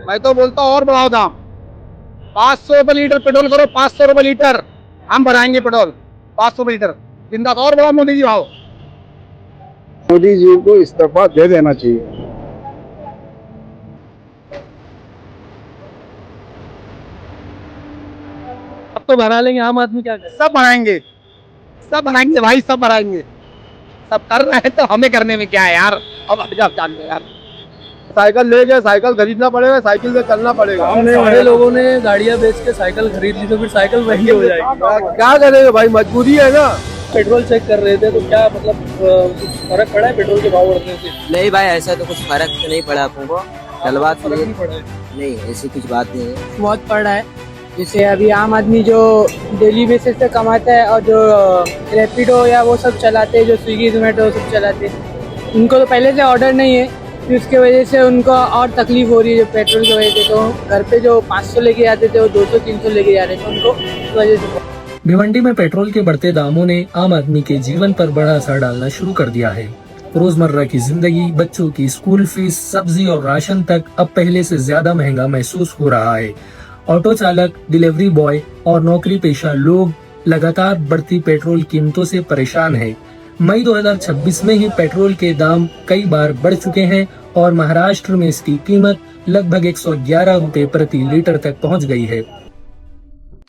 मैं तो बोलता हूँ और बढ़ाओ दाम। 500 रुपये लीटर पेट्रोल करो, 500 रुपये लीटर हम भराएंगे पेट्रोल, 500 रुपये लीटर जिंदा। और बढ़ाओ मोदी जी भाव। मोदी जी को इस्तीफा दे देना चाहिए। अब तो भरा लेंगे, आम आदमी क्या करे? सब बढ़ाएंगे भाई, सब बढ़ाएंगे। सब कर रहे हैं तो हमें करने में क्या है यार। अब हट जाओ जानते यार। साइकिल ले गए, साइकिल खरीदना पड़ेगा, साइकिल से चलना पड़ेगा। सारे लोगों ने गाड़ियां बेच के साइकिल खरीद ली, तो फिर साइकिल महंगी हो जाएगी। क्या करेंगे भाई, मजबूरी है ना। पेट्रोल चेक कर रहे थे तो क्या मतलब कुछ फर्क पड़ा है पेट्रोल के भाव बढ़ने से? नहीं भाई, ऐसा तो कुछ फर्क तो नहीं पड़ा तुमको। चलवा तो फर्क नहीं पड़ा है। नहीं, ऐसी कुछ बात नहीं है। बहुत पड़ रहा है। जैसे अभी आम आदमी जो डेली बेसिस पे कमाता है और जो रैपिडो या वो सब चलाते हैं, जो स्विगी जोमेटो सब चलाते हैं, उनको तो पहले से ऑर्डर नहीं है, फिर उसके वजह से उनको और तकलीफ हो रही है जो पेट्रोल की वजह से। तो घर पे जो 500 लेके जाते थे वो 200-300 लेके जा रहे थे, उनको इस वजह से। भिवंडी में पेट्रोल के बढ़ते दामों ने आम आदमी के जीवन पर बड़ा असर डालना शुरू कर दिया है। रोजमर्रा की जिंदगी, बच्चों की स्कूल फीस, सब्जी और राशन तक अब पहले से ज्यादा महंगा महसूस हो रहा है। ऑटो चालक, डिलीवरी बॉय और नौकरी पेशा लोग लगातार बढ़ती पेट्रोल कीमतों से परेशान हैं। मई 2026 में ही पेट्रोल के दाम कई बार बढ़ चुके हैं और महाराष्ट्र में इसकी कीमत लगभग 111 रुपए प्रति लीटर तक पहुंच गई है।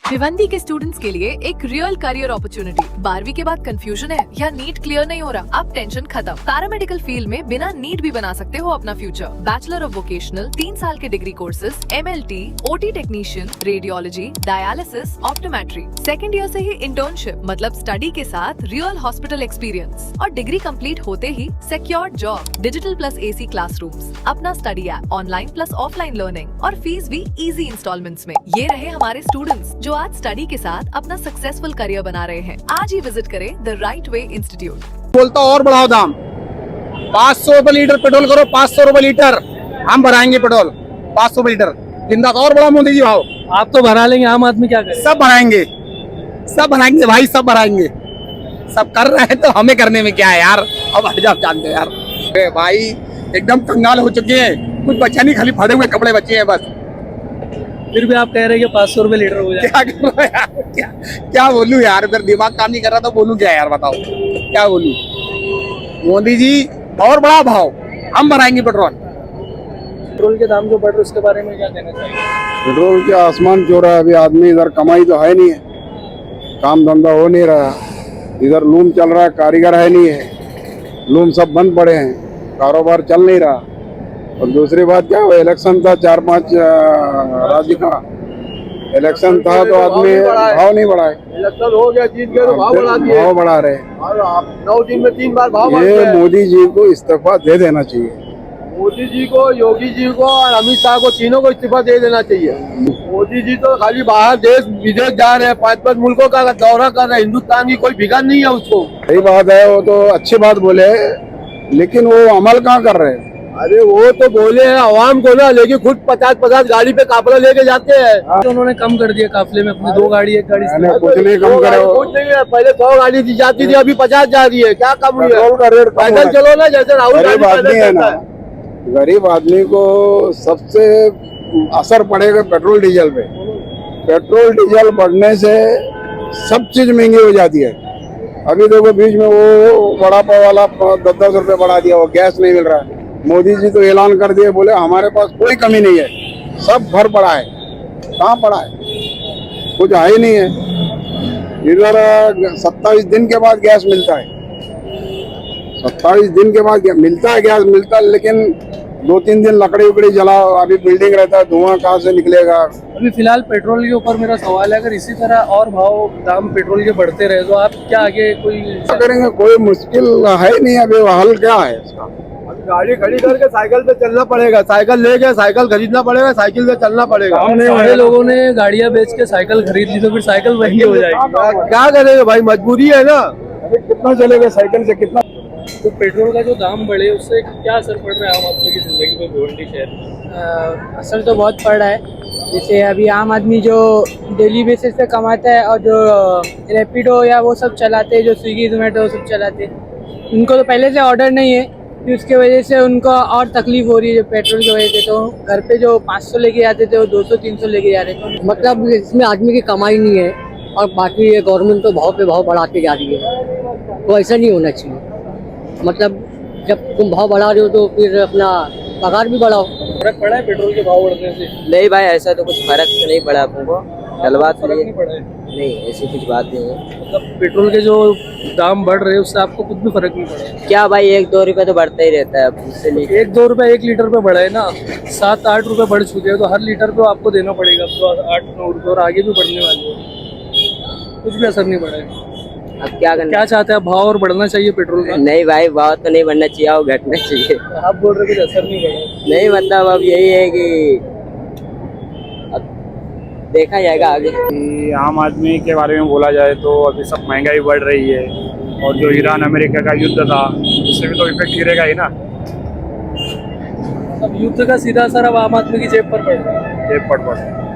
भिवंडी के स्टूडेंट्स के लिए एक रियल करियर अपॉर्चुनिटी। 12वीं के बाद कंफ्यूजन है या नीट क्लियर नहीं हो रहा, अब टेंशन खत्म। पैरामेडिकल फील्ड में बिना नीट भी बना सकते हो अपना फ्यूचर। बैचलर ऑफ वोकेशनल 3 साल के degree courses, MLT, OT technician, radiology, dialysis, optometry. Second year से ही इंटर्नशिप, मतलब स्टडी के साथ रियल हॉस्पिटल एक्सपीरियंस, और डिग्री कंप्लीट होते ही secured job. Digital plus AC classrooms, अपना study app, online plus offline learning और फीस भी इजी इंस्टॉलमेंट्स में। ये रहे हमारे स्टूडेंट्स जो आज स्टडी के साथ अपना सक्सेसफुल करियर बना रहे हैं। आज ही विजिट करें द राइट वे इंस्टीट्यूट। बोलता हूँ और बढ़ाओ दाम। 500 रुपये लीटर पेट्रोल करो, 500 रुपये लीटर हम भराएंगे पेट्रोल, 500 रुपये लीटर जिंदा। और बढ़ाओ मोदी जी भाव। आप तो भरा लेंगे, आम आदमी क्या करे? सब बढ़ाएंगे भाई, सब बढ़ाएंगे। सब कर रहे हैं तो हमें करने में क्या है यार। अब हट जाओ जानते यार। अरे भाई एकदम कंगाल हो चुके हैं, कुछ बचा नहीं, खाली फाड़े हुए कपड़े बचे हैं बस। फिर भी आप कह रहे हैं कि 500 रुपए लीटर हो जाए। क्या कर रहा है यार, क्या बोलूं यार। इधर दिमाग काम नहीं कर रहा तो बोलूं क्या यार, बताओ क्या बोलूं। मोदी जी और बड़ा भाव, हम बढ़ाएंगे पेट्रोल। पेट्रोल के दाम जो बढ़ रहे उसके बारे में क्या कहना चाहिए? पेट्रोल के आसमान जो रहा है अभी, आदमी इधर कमाई तो है नहीं है, काम धंधा हो नहीं रहा। इधर लूम चल रहा है, कारीगर है नहीं है, लूम सब बंद पड़े हैं, कारोबार चल नहीं रहा। और दूसरी बात क्या हुआ, इलेक्शन था 4-5 राज्य का इलेक्शन था तो आदमी भाव नहीं बढ़ाए। इलेक्शन हो गया, जीत गए तो भाव बढ़ा दिए। भाव बढ़ा रहे। 9 दिन में 3 बार भाव बढ़ ये गए। मोदी जी को इस्तीफा दे देना चाहिए। मोदी जी को, योगी जी को और अमित शाह को, तीनों को इस्तीफा दे देना चाहिए। मोदी जी तो खाली बाहर देश विदेश जा रहे हैं, 5-5 मुल्कों का दौरा कर रहे हैं। हिंदुस्तान की कोई फिक्र नहीं है उसको। सही बात है, वो तो अच्छी बात बोले, लेकिन वो अमल कहाँ कर रहे हैं। अरे वो तो बोले हैं आवाम को ना, लेकिन खुद 50-50 गाड़ी पे काफिला लेके जाते हैं। तो उन्होंने कम कर दिया काफिले में, अपनी 2 गाड़ी 1 गाड़ी से। कुछ नहीं कम करे, कुछ नहीं है। पहले 100 गाड़ी दी जाती थी, अभी 50 जा रही है। क्या कम हुई पेट्रोल का है? रेट पैदल चलो ना, जैसे राहुल गरीब गांधी आदमी पैदल है ना, चलता है। गरीब आदमी को सबसे असर पड़ेगा पेट्रोल डीजल पे। पेट्रोल डीजल बढ़ने से सब चीज महंगी हो जाती है। अभी देखो बीच में वो वड़ा पाव वाला 10-10 रुपए बढ़ा दिया, वो गैस नहीं मिल रहा है। मोदी जी तो ऐलान कर दिए, बोले हमारे पास कोई कमी नहीं है, सब भर पड़ा है। कहाँ पड़ा है? कुछ है ही नहीं है। इधर 27 दिन के बाद गैस मिलता है, 27 दिन के बाद मिलता है गैस मिलता है, लेकिन 2-3 दिन लकड़ी उकड़ी जलाओ, अभी बिल्डिंग रहता है, धुआं कहाँ से निकलेगा। अभी फिलहाल पेट्रोल के ऊपर मेरा सवाल है, अगर इसी तरह और भाव दाम पेट्रोल के बढ़ते रहे तो आप क्या आगे कोई क्या करेंगे? कोई मुश्किल है नहीं, अभी हल क्या है इसका। गाड़ी खड़ी करके साइकिल पे चलना पड़ेगा। साइकिल ले गए, साइकिल खरीदना पड़ेगा, साइकिल से चलना पड़ेगा। सारे लोगों ने गाड़ियां बेच के साइकिल खरीद ली, तो फिर साइकिल महंगी हो जाएगी। क्या करेंगे भाई, मजबूरी है ना। अभी कितना चलेगा साइकिल से, कितना। तो पेट्रोल का जो दाम बढ़े उससे क्या असर पड़ रहा है आम आदमी की जिंदगी पर भिवंडी शहर में? असर तो बहुत पड़ रहा है। जैसे अभी आम आदमी जो डेली बेसिस पे कमाता है और जो रैपिडो या वो सब चलाते हैं, जो स्विगी जोमेटो सब चलाते हैं, उनको तो पहले से ऑर्डर नहीं है, फिर उसके वजह से उनको और तकलीफ हो रही है जो पेट्रोल की वजह से। तो घर पे जो 500 लेके जाते थे वो 200-300 लेके जा रहे थे। मतलब इसमें आदमी की कमाई नहीं है और बाकी ये गवर्नमेंट तो भाव पे भाव बढ़ाते जा रही है, तो ऐसा नहीं होना चाहिए। मतलब जब तुम भाव बढ़ा रहे हो तो फिर अपना पगार भी बढ़ाओ। फर्क पड़ा है पेट्रोल के भाव बढ़ने से? नहीं भाई, ऐसा तो कुछ फर्क तो नहीं पड़ा तुमको, चलवा तो फर्क लिए नहीं पड़ा है? नहीं, ऐसी कुछ बात नहीं है। मतलब पेट्रोल के जो दाम बढ़ रहे हैं उससे आपको कुछ भी फर्क नहीं पड़ा? क्या भाई, 1-2 रुपए तो बढ़ता ही रहता है, अब उससे नहीं। 1-2 रुपए 1 लीटर पे बढ़ा है ना, 7-8 रुपए बढ़ चुके हैं, तो हर लीटर पे आपको देना पड़ेगा अब तो 8-9 रुपए, और आगे भी बढ़ने वाले हैं। कुछ भी असर नहीं पड़ा है। अब क्या करना? क्या चाहते हैं, भाव और बढ़ना चाहिए पेट्रोल का? नहीं भाई, भाव तो नहीं बढ़ना चाहिए, वो घटना चाहिए। आप बोल रहे कुछ असर नहीं पड़ा? नहीं, मतलब अब यही है कि अब देखा जाएगा आगे। कि आम आदमी के बारे में बोला जाए तो अभी सब महंगाई बढ़ रही है, और जो ईरान अमेरिका का युद्ध था उससे भी तो इफेक्ट गिरेगा ही ना। अब युद्ध का सीधा असर अब आम आदमी की जेब पर पड़ रहा है। जेब पर पड़